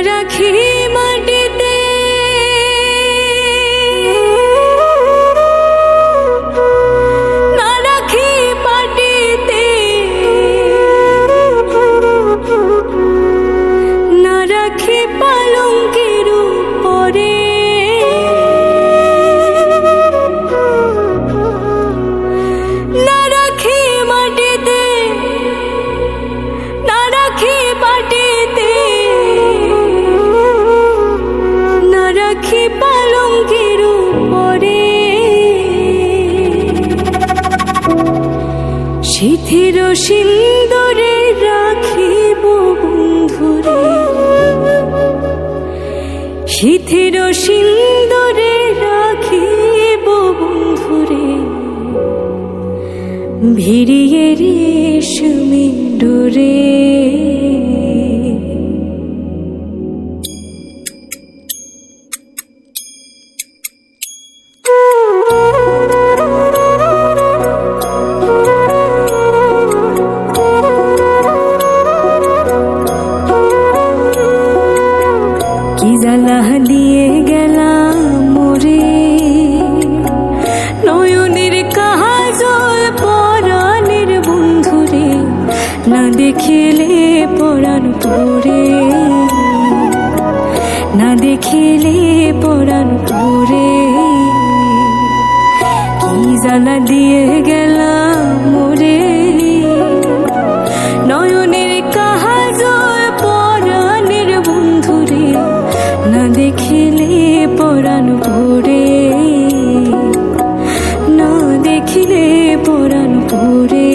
রাখি মাটিতে না রাখি মাটিতে না রাখি পালঙ্কের উপরে না রাখি মাটিতে না রাখি মাটিতে না রাখি পালঙ্কের উপরে শিথির সিন্দুরে রাখিব বন্ধুরে শিথির সিন্দুরে রাখিব বন্ধুরে ভিড়িয়ে রেশমি ডোরে কি জ্বালা দিয়ে গেলাম মোরে নয়নের কাজল পরাণের বন্ধুরে না দেখিলে পরাণ পরে না দেখিলে পরাণ পরে কি জ্বালা দিয়ে গেলাম মোরে নয়নের কাজল পরাণের বন্ধুরে না দেখিলে পরাণ পরে না দেখিলে পরাণ পরে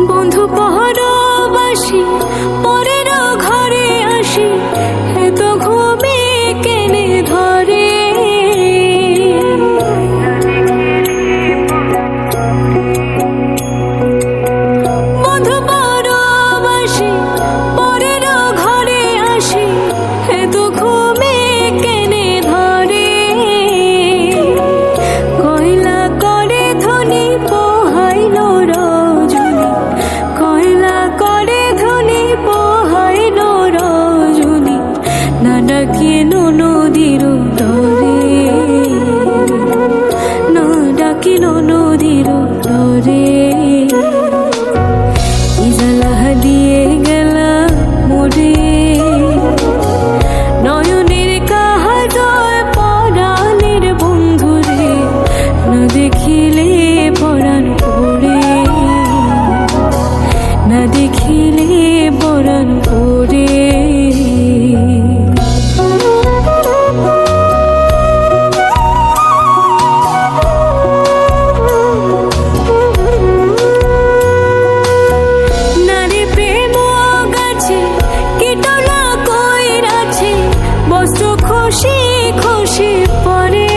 বন্ধু পরবাসী পরের ঘরে আসি এত ঘুমে কেনে ধরে বন্ধু পরবাসী পরের ঘরে আসি এত ঘুমে কেনে ধরে কয়লা করে ধনী পোহাইল রজনী কয়লা করে ধনী পোহাইল রজনী না ডাকিয়ে নদীর তরে না ডাকিল নদীর তরে কি জ্বালা দিয়ে গেলা মোরে নয়নের কাজল পরাণের বন্ধুরে না দেখিলে পরাণ পরে না দেখিলে পরাণ পরে নারী প্রেম গাছে কীটনা কইরাছে বস্ত্র খুশি খুশি পরে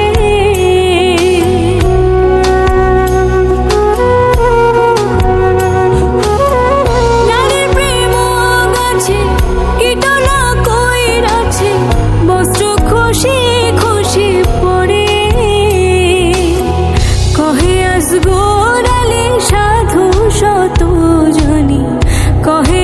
নারী প্রেম গাছে কীটনা কইরাছে বস্ত্র খুশি খুশি পরে কহে আসগোরালে সাধু শত জনী কহে